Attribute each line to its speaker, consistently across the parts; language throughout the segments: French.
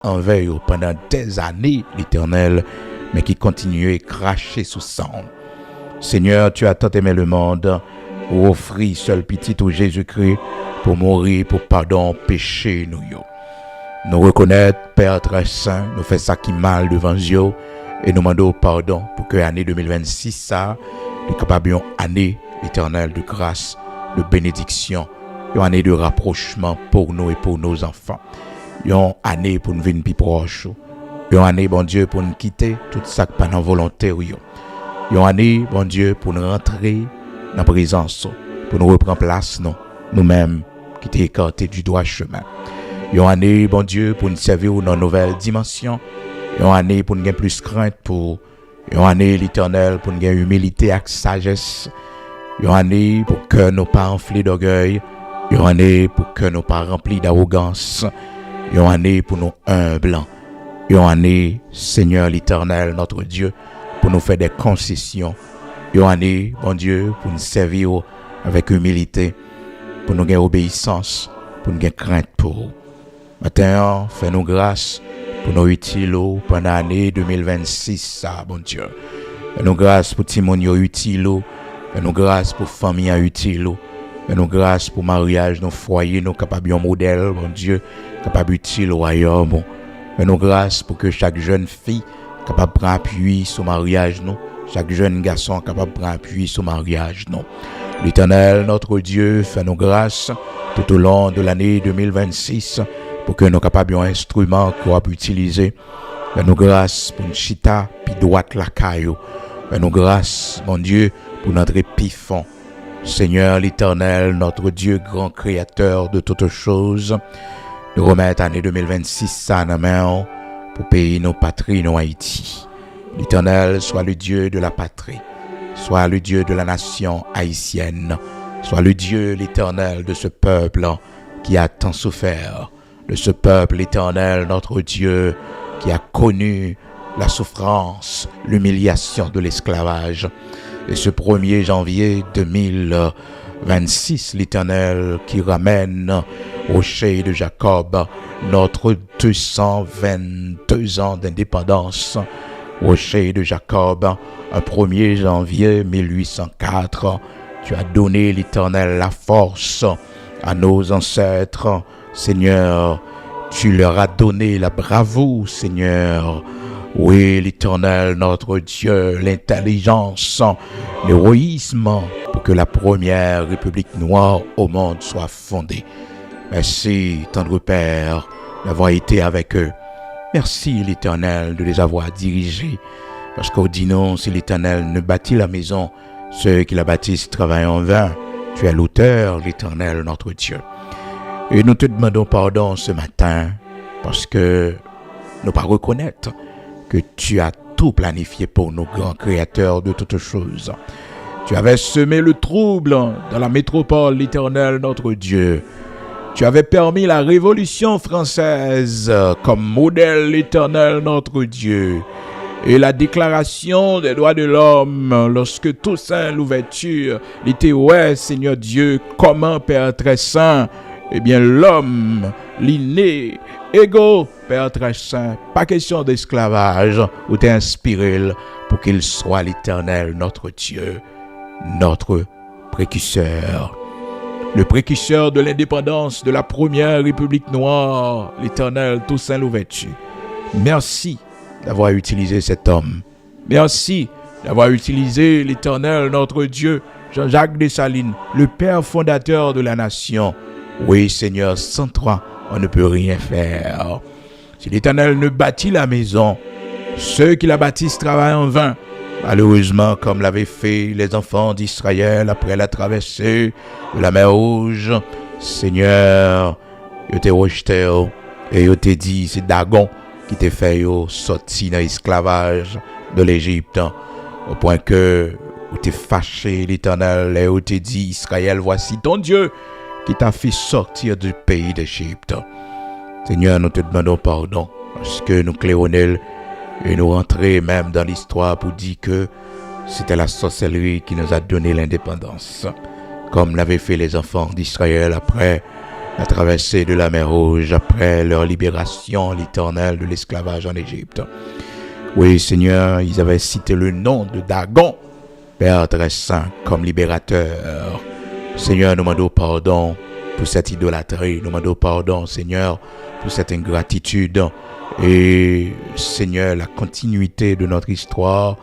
Speaker 1: envers eux pendant des années, l'Éternel, mais qui continuait à cracher sous sang. Seigneur, tu as tant aimé le monde pour offrir seul petit au Jésus-Christ pour mourir pour pardon péché nous. Nous reconnaître, Père très saint, nous fait ça qui mal devant Dieu et nous demandons pardon pour que l'année 2026, ça, nous capable une année éternelle de grâce, de bénédiction, une année de rapprochement pour nous et pour nos enfants. Une année pour nous venir plus proche. Une année, bon Dieu, pour nous quitter tout ça qui n'est pas dans volonté. Une année, bon Dieu, pour nous rentrer dans la présence, pour nous reprendre place, nous-mêmes qui t'es écartés du droit chemin. Une année, bon Dieu, pour nous servir dans une nouvelle dimension. Une année pour nous gagner plus crainte, pour une année l'Éternel, pour nous gagner humilité et sagesse. Une année pour que nous pas enflés d'orgueil. Une année pour que nous pas remplis d'arrogance. Une année pour nous humbles. Une année, Seigneur l'Éternel, notre Dieu, pour nous faire des concessions. Une année, bon Dieu, pour nous servir avec humilité, pour nous gagner obéissance, pour nous gagner crainte pour vous. Maintenant, fais-nous grâce pour nous utiles pendant l'année 2026, ça, bon Dieu. Fais-nous grâce pour Timonio utile, fais-nous grâce pour famille utile, fais-nous grâce pour mariage, nos foyers, nos capables de modèle, bon Dieu, capable utile au royaume. Fais-nous grâce pour que chaque jeune fille capable de prendre appui sur mariage, nous. Chaque jeune garçon capable de prendre appui sur mariage, nous. L'Éternel, notre Dieu, fais-nous grâce tout au long de l'année 2026 pour que nous capables d'un instrument qu'on peut utiliser. Fais-nous grâce pour une chita puis droite la caillou. Fais-nous grâce, mon Dieu, pour notre épifon. Seigneur l'Éternel, notre Dieu, grand créateur de toutes choses, nous remettre l'année 2026 ça dans main pour payer nos patries, nos Haïti. L'Éternel soit le Dieu de la patrie, soit le Dieu de la nation haïtienne, soit le Dieu, l'Éternel, de ce peuple qui a tant souffert, de ce peuple éternel, notre Dieu, qui a connu la souffrance, l'humiliation de l'esclavage. Et ce 1er janvier 2026, l'Éternel qui ramène au rocher de Jacob notre 222 ans d'indépendance. Rocher de Jacob, un 1er janvier 1804, tu as donné, l'Éternel, la force à nos ancêtres. Seigneur, tu leur as donné la bravoure, Seigneur. Oui, l'Éternel, notre Dieu, l'intelligence, l'héroïsme, pour que la première République noire au monde soit fondée. Merci, tendre Père, d'avoir été avec eux. Merci, l'Éternel, de les avoir dirigés. Parce qu'au dit non, si l'Éternel ne bâtit la maison, ceux qui la bâtissent travaillent en vain. Tu es l'auteur, l'Éternel, notre Dieu. Et nous te demandons pardon ce matin parce que nous ne pas reconnaître que tu as tout planifié pour nous, grand créateur de toutes choses. Tu avais semé le trouble dans la métropole, l'Éternel, notre Dieu. Tu avais permis la Révolution française comme modèle, l'Éternel, notre Dieu. Et la déclaration des droits de l'homme, lorsque Toussaint l'ouverture, était ouais, Seigneur Dieu, comment, Père très saint, eh bien l'homme, l'inné, égaux, Père très saint, pas question d'esclavage, ou t'es inspiré pour qu'il soit l'Éternel, notre Dieu, notre précurseur. Le précurseur de l'indépendance de la première République noire, l'Éternel Toussaint Louverture. Merci d'avoir utilisé cet homme. Merci d'avoir utilisé l'Éternel, notre Dieu, Jean-Jacques Dessalines, le père fondateur de la nation. Oui, Seigneur, sans toi, on ne peut rien faire. Si l'Éternel ne bâtit la maison, ceux qui la bâtissent travaillent en vain. Malheureusement, comme l'avaient fait les enfants d'Israël après la traversée de la mer Rouge, Seigneur, ils t'ont rejeté et ils t'ont dit, c'est Dagon qui t'a fait sortir dans l'esclavage de l'Égypte, au point que vous t'es fâché, l'Éternel, et vous t'es dit, Israël, voici ton Dieu qui t'a fait sortir du pays d'Égypte. Seigneur, nous te demandons pardon, parce que nous claironnons et nous rentrons même dans l'histoire pour dire que c'était la sorcellerie qui nous a donné l'indépendance, comme l'avaient fait les enfants d'Israël après la traversée de la mer Rouge après leur libération, l'Éternel, de l'esclavage en Égypte. Oui, Seigneur, ils avaient cité le nom de Dagon, Père très saint, comme libérateur. Seigneur, nous demandons pardon pour cette idolâtrie. Nous demandons pardon, Seigneur, pour cette ingratitude. Et, Seigneur, la continuité de notre histoire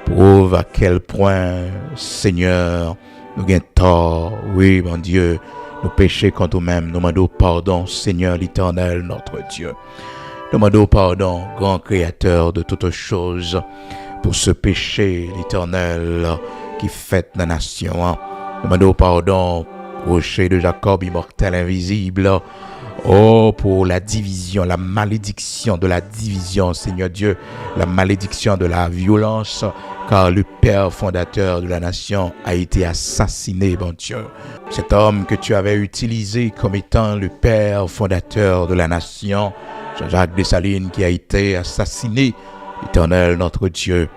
Speaker 1: prouve à quel point, Seigneur, nous avons tort. Oui, mon Dieu, nous péchons contre nous-mêmes. Nous demandons pardon, Seigneur l'Éternel, notre Dieu. Nous demandons pardon, grand Créateur de toutes choses, pour ce péché, l'Éternel, qui fête la nation. Nous demandons pardon, rocher de Jacob, immortel, invisible. Oh, pour la division, la malédiction de la division, Seigneur Dieu, la malédiction de la violence, car le père fondateur de la nation a été assassiné, bon Dieu. Cet homme que tu avais utilisé comme étant le père fondateur de la nation, Jean-Jacques Dessalines, qui a été assassiné, Éternel notre Dieu.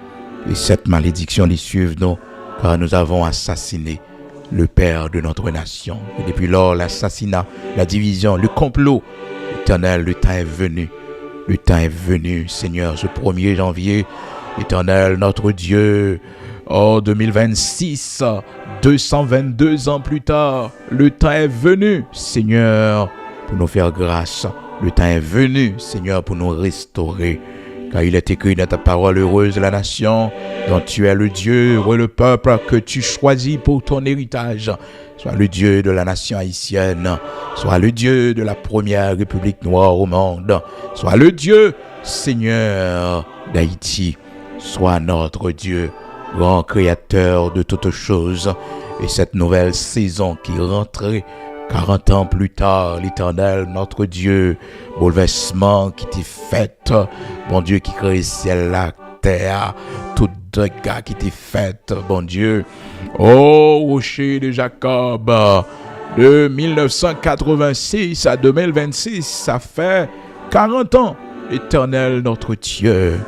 Speaker 1: Et cette malédiction les suive nous, car nous avons assassiné le père de notre nation. Et depuis lors, l'assassinat, la division, le complot, Éternel, le temps est venu. Le temps est venu, Seigneur, ce 1er janvier, Éternel, notre Dieu, oh, 2026, 222 ans plus tard, le temps est venu, Seigneur, pour nous faire grâce. Le temps est venu, Seigneur, pour nous restaurer. Car il est écrit dans ta parole, heureuse la nation dont tu es le Dieu, heureux le peuple que tu choisis pour ton héritage. Sois le Dieu de la nation haïtienne, sois le Dieu de la première république noire au monde, sois le Dieu, Seigneur d'Haïti, sois notre Dieu, grand créateur de toutes choses. Et cette nouvelle saison qui rentrait 40 ans plus tard, l'Éternel, notre Dieu, bouleversement qui t'est fait, bon Dieu qui crée le ciel, la terre, tout dégâts qui t'est fait, bon Dieu. Oh, rocher de Jacob, de 1986 à 2026, ça fait 40 ans, Éternel, notre Dieu,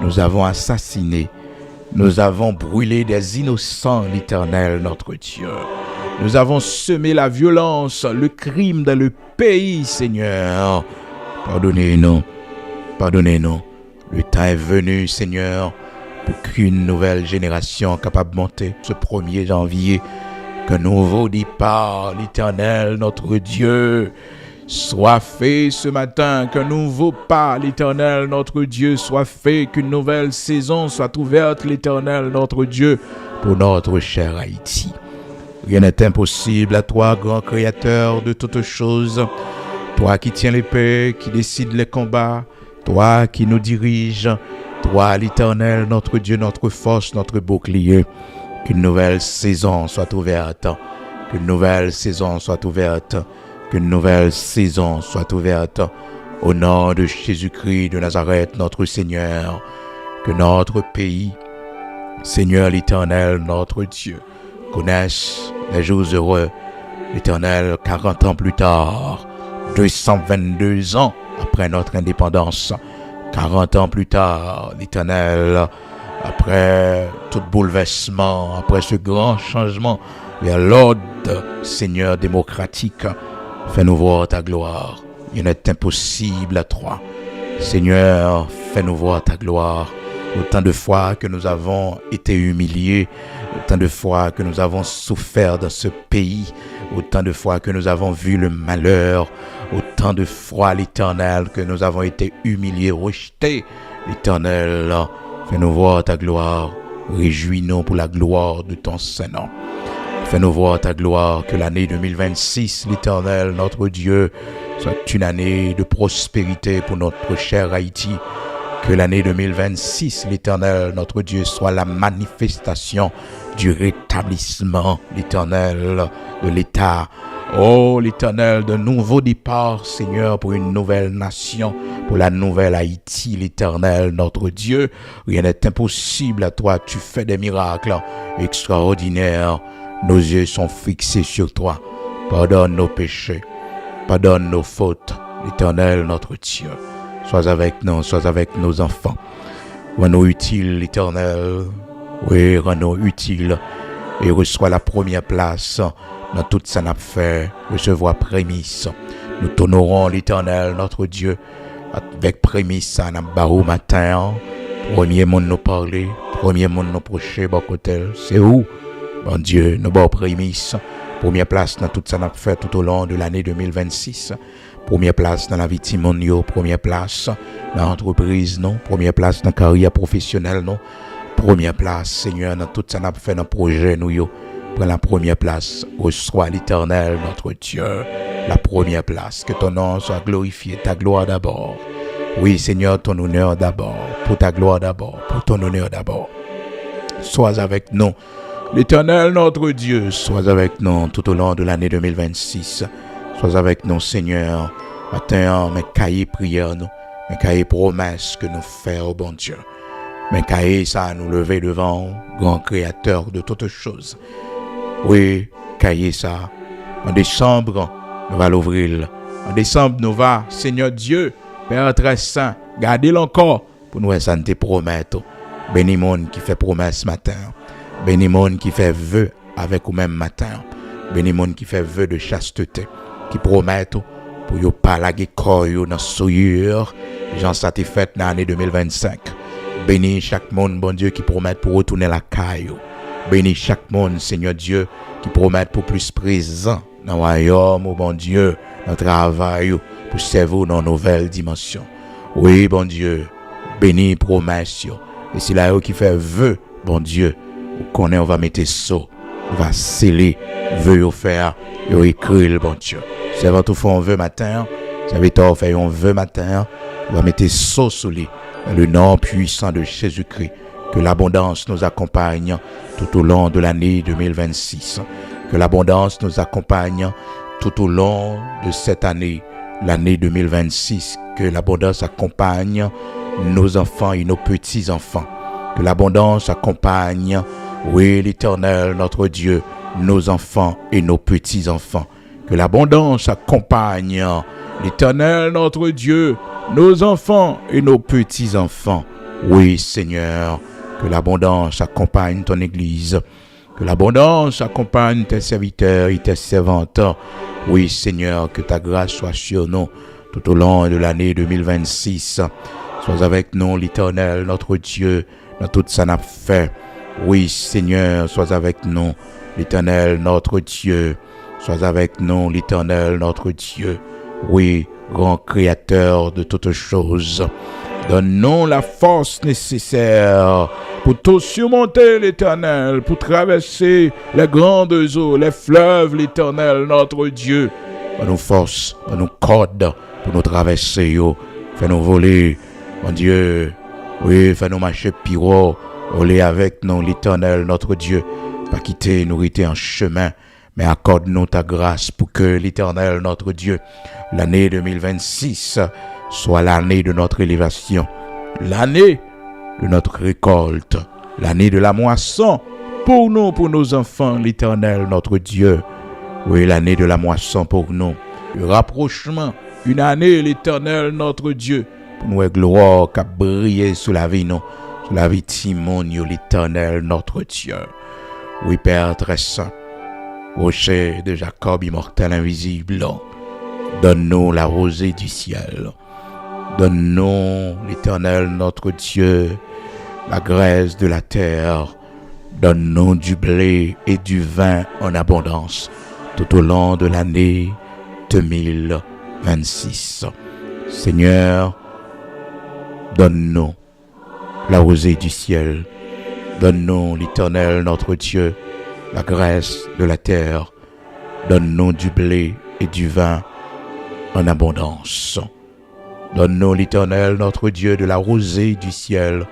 Speaker 1: nous avons assassiné, nous avons brûlé des innocents, l'Éternel, notre Dieu. Nous avons semé la violence, le crime dans le pays, Seigneur. Pardonnez-nous, pardonnez-nous. Le temps est venu, Seigneur, pour qu'une nouvelle génération capable de monter ce 1er janvier, qu'un nouveau départ, l'Éternel, notre Dieu, soit fait ce matin, qu'un nouveau pas, l'Éternel, notre Dieu, soit fait, qu'une nouvelle saison soit ouverte, l'Éternel, notre Dieu, pour notre cher Haïti. Rien n'est impossible à toi, grand créateur de toutes choses. Toi qui tiens les paix, qui décide les combats. Toi qui nous dirige. Toi, l'Éternel, notre Dieu, notre force, notre bouclier. Qu'une nouvelle saison soit ouverte. Qu'une nouvelle saison soit ouverte. Qu'une nouvelle saison soit ouverte. Au nom de Jésus-Christ de Nazareth, notre Seigneur. Que notre pays, Seigneur l'Éternel, notre Dieu, connaissent les jours heureux, l'Éternel, 40 ans plus tard, 222 ans après notre indépendance, 40 ans plus tard, l'Éternel, après tout bouleversement, après ce grand changement vers l'ordre, Seigneur démocratique, fais-nous voir ta gloire. Il n'est impossible à toi. Seigneur, fais-nous voir ta gloire. Autant de fois que nous avons été humiliés, autant de fois que nous avons souffert dans ce pays, autant de fois que nous avons vu le malheur, autant de fois, l'Éternel, que nous avons été humiliés, rejetés. L'Éternel, fais-nous voir ta gloire. Réjouis-nous pour la gloire de ton Saint-Nom. Fais-nous voir ta gloire, que l'année 2026, l'Éternel, notre Dieu, soit une année de prospérité pour notre cher Haïti. Que l'année 2026, l'Éternel, notre Dieu, soit la manifestation du rétablissement, l'Éternel, de l'État. Oh, l'Éternel, de nouveaux départs, Seigneur, pour une nouvelle nation, pour la nouvelle Haïti, l'Éternel, notre Dieu. Rien n'est impossible à toi, tu fais des miracles extraordinaires. Nos yeux sont fixés sur toi. Pardonne nos péchés, pardonne nos fautes, l'Éternel, notre Dieu. Sois avec nous, sois avec nos enfants. Rends-nous utiles, l'Éternel. Oui, rends-nous utiles. Et reçois la première place dans tout ça n'a fait, recevoir prémisse. Nous t'honorons l'Éternel, notre Dieu, avec prémisse à Nambarou matin. Premier monde nous parler, premier monde nous procher, bon côté, c'est où? Bon Dieu, nous bon prémisse. Première place dans tout ça n'a fait tout au long de l'année 2026. Première place dans la vie de monde, première place dans l'entreprise, non? Première place dans la carrière professionnelle, non? Première place, Seigneur, dans tout ça n'a fait dans le projet, nous, yo. Prends la première place, reçois l'Éternel, notre Dieu, la première place. Que ton nom soit glorifié, ta gloire d'abord. Oui, Seigneur, ton honneur d'abord, pour ta gloire d'abord, pour ton honneur d'abord. Sois avec nous. L'Éternel, notre Dieu, sois avec nous tout au long de l'année 2026. Sois avec nous, Seigneur. Matin, mes cahiers prières, nous, mes cahiers promesses que nous faisons, bon Dieu. Mes cahiers, ça nous lever devant, grand créateur de toutes choses. Oui, cahier ça. En décembre, nous allons l'ouvrir. En décembre, nous va, Seigneur Dieu, Père très saint, gardez-le encore pour nous santé promettre. Béni monde qui fait promesse matin. Béni monde qui fait vœu avec vous même matin. Béni monde qui fait vœu de chasteté, qui promet pour ne pas laguer corps dans souillure. Jean satisfait dans l'année 2025. Béni chaque monde, bon Dieu, qui promet pour retourner la caille. Béni chaque monde, Seigneur Dieu, qui promet pour plus présent dans le royaume, bon Dieu, dans le travail, pour servir dans une nouvelle dimension. Oui, bon Dieu, béni promesse. Et c'est là qui fait vœu, bon Dieu, qu'on on va mettre ça, on va sceller, vœu faire, et écrire, bon Dieu. C'est avant tout fait un vœu matin, ça veut dire faire un vœu matin, on va mettre ça sous lui, dans le nom puissant de Jésus-Christ. Que l'abondance nous accompagne tout au long de l'année 2026. Que l'abondance nous accompagne tout au long de cette année, l'année 2026. Que l'abondance accompagne nos enfants et nos petits-enfants. Que l'abondance accompagne, oui, l'Éternel, notre Dieu, nos enfants et nos petits-enfants. Que l'abondance accompagne l'Éternel, notre Dieu, nos enfants et nos petits-enfants. Oui, Seigneur. Que l'abondance accompagne ton Église. Que l'abondance accompagne tes serviteurs et tes servantes. Oui, Seigneur, que ta grâce soit sur nous tout au long de l'année 2026. Sois avec nous, l'Éternel, notre Dieu, dans tout ça n'a fait. Oui, Seigneur, sois avec nous, l'Éternel, notre Dieu. Sois avec nous, l'Éternel, notre Dieu. Oui, grand créateur de toutes choses. Donne-nous la force nécessaire pour tout surmonter, l'Éternel, pour traverser les grandes eaux, les fleuves, l'Éternel, notre Dieu. Donne-nous force, donne-nous cordes pour nous traverser, fais-nous voler, mon Dieu. Oui, fais-nous marcher piro, voler avec nous, l'Éternel, notre Dieu. Pas quitter, nous quitter en chemin, mais accorde-nous ta grâce pour que l'Éternel, notre Dieu, l'année 2026, soit l'année de notre élévation, l'année de notre récolte, l'année de la moisson pour nous, pour nos enfants, l'Éternel, notre Dieu. Oui, l'année de la moisson pour nous. Le rapprochement, une année, l'Éternel, notre Dieu, pour nous, gloire qui a brillé sous la vie, nous, sous la vie de Simon, l'Éternel, notre Dieu. Oui, Père très saint, rocher de Jacob, immortel, invisible, donne-nous la rosée du ciel. Donne-nous, l'Éternel, notre Dieu, la graisse de la terre. Donne-nous du blé et du vin en abondance tout au long de l'année 2026. Seigneur, donne-nous la rosée du ciel. Donne-nous, l'Éternel, notre Dieu, la graisse de la terre. Donne-nous du blé et du vin en abondance. Donne-nous, l'Éternel, notre Dieu, de la rosée du ciel.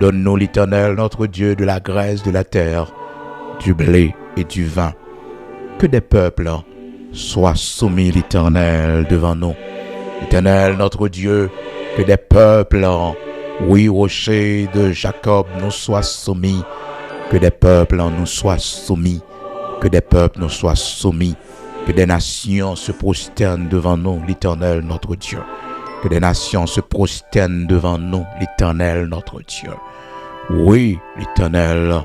Speaker 1: Donne-nous, l'Éternel, notre Dieu, de la graisse de la terre, du blé et du vin. Que des peuples soient soumis, l'Éternel, devant nous. L'Éternel, notre Dieu, que des peuples, oui, rocher de Jacob, nous soient soumis. Que des peuples nous soient soumis. Que des peuples nous soient soumis. Que des nations se prosternent devant nous, l'Éternel, notre Dieu. Que des nations se prosternent devant nous, l'Éternel, notre Dieu. Oui, l'Éternel,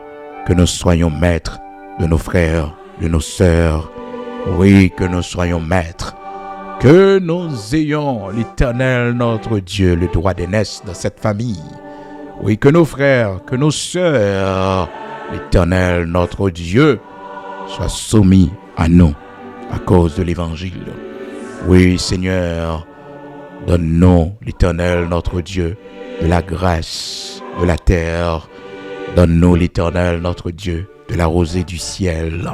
Speaker 1: que nous soyons maîtres de nos frères, de nos sœurs, Oui, que nous soyons maîtres. Que nous ayons, l'Éternel, notre Dieu, le droit d'aînesse de cette famille. Oui, que nos frères, que nos sœurs, l'Éternel, notre Dieu, soient soumis à nous à cause de l'Évangile. Oui, Seigneur, donne-nous, l'Éternel, notre Dieu, de la grâce de la terre. Donne-nous, l'Éternel, notre Dieu, de la rosée du ciel.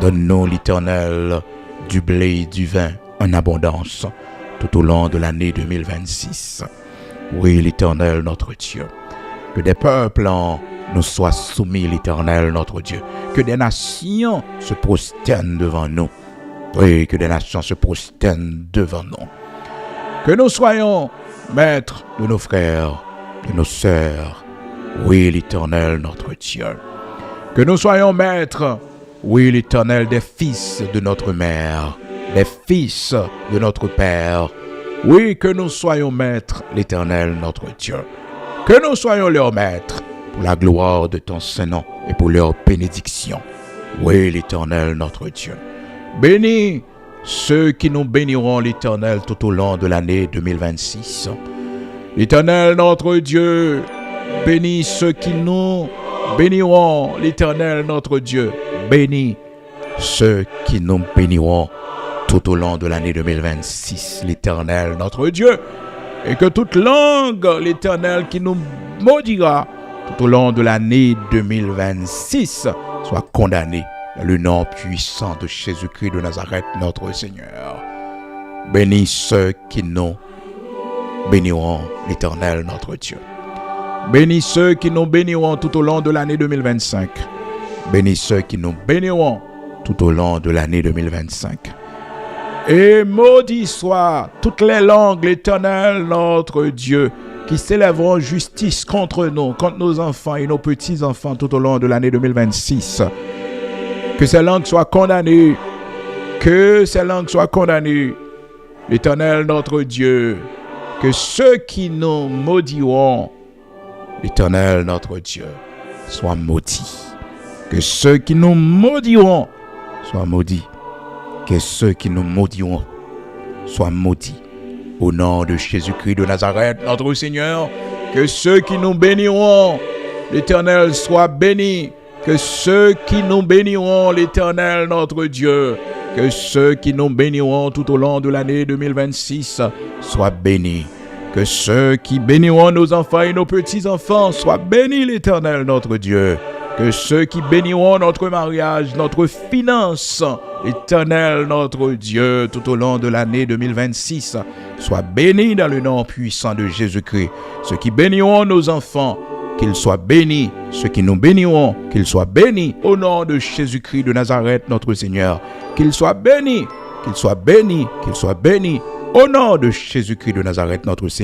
Speaker 1: Donne-nous, l'Éternel, du blé et du vin en abondance tout au long de l'année 2026. Oui, l'Éternel, notre Dieu, que des peuples nous soient soumis, l'Éternel, notre Dieu, que des nations se prosternent devant nous. Oui, que des nations se prosternent devant nous. Que nous soyons maîtres de nos frères, de nos sœurs. Oui, l'Éternel, notre Dieu. Que nous soyons maîtres, oui, l'Éternel, des fils de notre mère, des fils de notre Père. Oui, que nous soyons maîtres, l'Éternel, notre Dieu. Que nous soyons leurs maîtres pour la gloire de ton Saint-Nom et pour leur bénédiction. Oui, l'Éternel, notre Dieu. Bénis ceux qui nous béniront, l'Éternel, tout au long de l'année 2026. L'Éternel, notre Dieu, bénis ceux qui nous béniront, l'Éternel, notre Dieu. Bénis ceux qui nous béniront tout au long de l'année 2026, l'Éternel, notre Dieu. Et que toute langue, l'Éternel, qui nous maudira tout au long de l'année 2026, soit condamnée dans le nom puissant de Jésus-Christ de Nazareth, notre Seigneur. Bénis ceux qui nous béniront, l'Éternel, notre Dieu. Bénis ceux qui nous béniront tout au long de l'année 2025. Bénis ceux qui nous béniront tout au long de l'année 2025. Et maudit soit toutes les langues, l'Éternel, notre Dieu, qui s'élèveront en justice contre nous, contre nos enfants et nos petits-enfants tout au long de l'année 2026. Que ces langues soient condamnées. Que ces langues soient condamnées. L'Éternel, notre Dieu, que ceux qui nous maudiront, l'Éternel, notre Dieu, soient maudits. Que ceux qui nous maudiront soient maudits. Que ceux qui nous maudiront soient maudits. Au nom de Jésus-Christ de Nazareth, notre Seigneur, que ceux qui nous béniront, l'Éternel, soit béni. Que ceux qui nous béniront, l'Éternel, notre Dieu, que ceux qui nous béniront tout au long de l'année 2026 soient bénis. Que ceux qui béniront nos enfants et nos petits-enfants soient bénis, l'Éternel, notre Dieu. Que ceux qui béniront notre mariage, notre finance, l'Éternel, notre Dieu, tout au long de l'année 2026, soient bénis dans le nom puissant de Jésus-Christ. Ceux qui béniront nos enfants, qu'ils soient bénis. Ceux qui nous béniront, qu'ils soient bénis. Au nom de Jésus-Christ de Nazareth, notre Seigneur, qu'ils soient bénis, qu'ils soient bénis, qu'ils soient bénis. Au nom de Jésus-Christ de Nazareth, notre Seigneur.